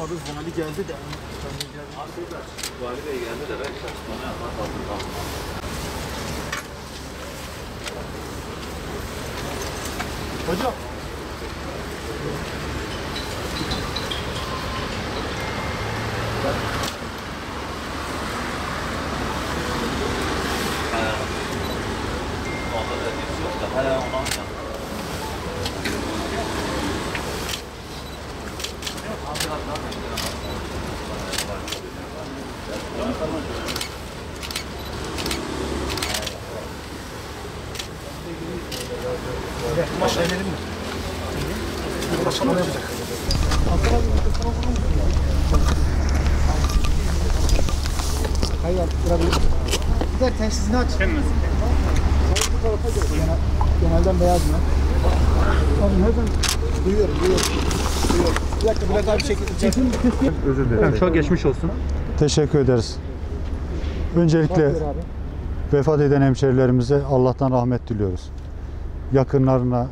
Abi vali geldi de. Vali Bey geldi de ben bana yapmam. Hocam. Onda da bir yok da hala ondan Başlayalım mı? Başlayalım yapacak. Hayır, durabilir. Bir de telsizini aç. Genelden beyaz mı? Abi nereden? Duyuyorum. Bir dakika, Bülent abi çekin. Özür dilerim. Çok geçmiş olsun. Teşekkür ederiz. Öncelikle vefat eden hemşerilerimize Allah'tan rahmet diliyoruz. Yakınlarına,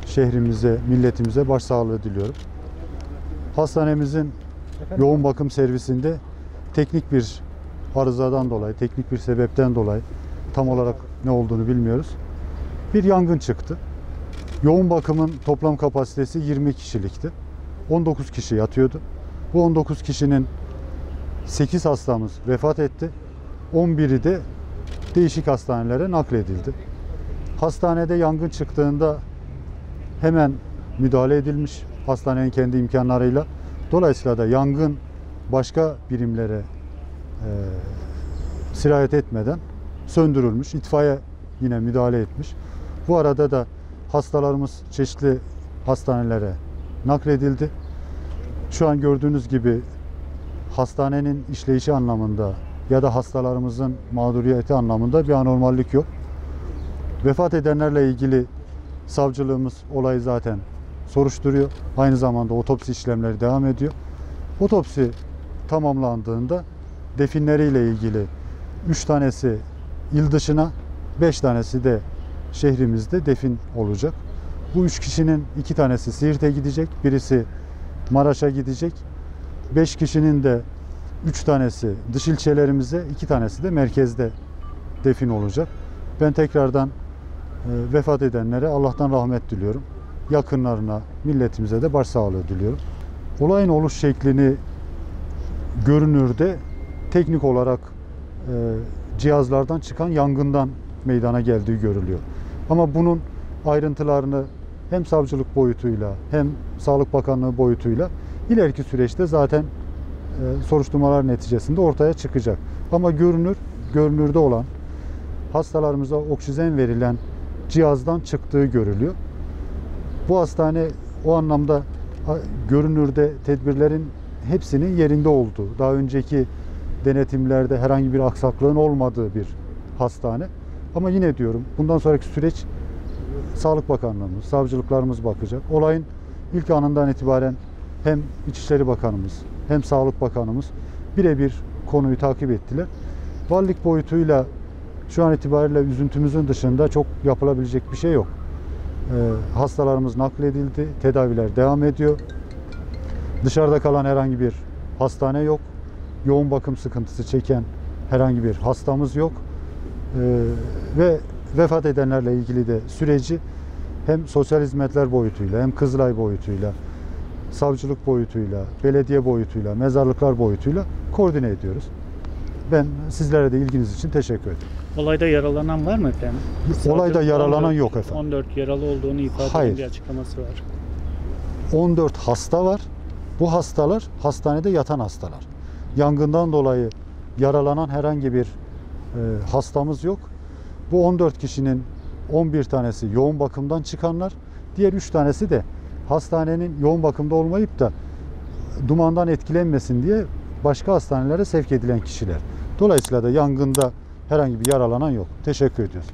şehrimize, milletimize başsağlığı diliyorum. Hastanemizin yoğun bakım servisinde teknik bir arızadan dolayı, teknik bir sebepten dolayı tam olarak ne olduğunu bilmiyoruz. Bir yangın çıktı. Yoğun bakımın toplam kapasitesi 20 kişilikti. 19 kişi yatıyordu. Bu 19 kişinin 8 hastamız vefat etti. 11'i de değişik hastanelere nakledildi. Hastanede yangın çıktığında hemen müdahale edilmiş hastanenin kendi imkanlarıyla. Dolayısıyla da yangın başka birimlere sirayet etmeden söndürülmüş. İtfaiye yine müdahale etmiş. Bu arada da hastalarımız çeşitli hastanelere nakledildi. Şu an gördüğünüz gibi hastanenin işleyişi anlamında ya da hastalarımızın mağduriyeti anlamında bir anormallik yok. Vefat edenlerle ilgili savcılığımız olayı zaten soruşturuyor. Aynı zamanda otopsi işlemleri devam ediyor. Otopsi tamamlandığında definleriyle ilgili 3 tanesi il dışına, 5 tanesi de şehrimizde defin olacak. Bu 3 kişinin 2 tanesi Siirt'e gidecek, birisi Maraş'a gidecek. 5 kişinin de 3 tanesi dış ilçelerimize, 2 tanesi de merkezde defin olacak. Ben tekrardan vefat edenlere Allah'tan rahmet diliyorum. Yakınlarına, milletimize de başsağlığı diliyorum. Olayın oluş şeklini görünürde teknik olarak cihazlardan çıkan yangından meydana geldiği görülüyor. Ama bunun ayrıntılarını hem savcılık boyutuyla hem Sağlık Bakanlığı boyutuyla ileriki süreçte zaten soruşturmalar neticesinde ortaya çıkacak. Ama görünürde olan hastalarımıza oksijen verilen cihazdan çıktığı görülüyor. Bu hastane o anlamda görünürde tedbirlerin hepsinin yerinde olduğu, daha önceki denetimlerde herhangi bir aksaklığın olmadığı bir hastane. Ama yine diyorum, bundan sonraki süreç Sağlık Bakanlığımız, savcılıklarımız bakacak. Olayın ilk anından itibaren hem İçişleri Bakanımız hem Sağlık Bakanımız birebir konuyu takip ettiler. Valilik boyutuyla şu an itibariyle üzüntümüzün dışında çok yapılabilecek bir şey yok. Hastalarımız nakledildi, tedaviler devam ediyor. Dışarıda kalan herhangi bir hastane yok. Yoğun bakım sıkıntısı çeken herhangi bir hastamız yok. Ve vefat edenlerle ilgili de süreci hem sosyal hizmetler boyutuyla hem Kızılay boyutuyla, savcılık boyutuyla, belediye boyutuyla, mezarlıklar boyutuyla koordine ediyoruz. Ben sizlere de ilginiz için teşekkür ederim. Olayda yaralanan var mı efendim? Olayda yaralanan yok efendim. 14 yaralı olduğunu ifade eden bir açıklaması var. 14 hasta var. Bu hastalar hastanede yatan hastalar. Yangından dolayı yaralanan herhangi bir hastamız yok. Bu 14 kişinin 11 tanesi yoğun bakımdan çıkanlar. Diğer 3 tanesi de hastanenin yoğun bakımda olmayıp da dumandan etkilenmesin diye başka hastanelere sevk edilen kişiler. Dolayısıyla da yangında herhangi bir yaralanan yok. Teşekkür ediyoruz.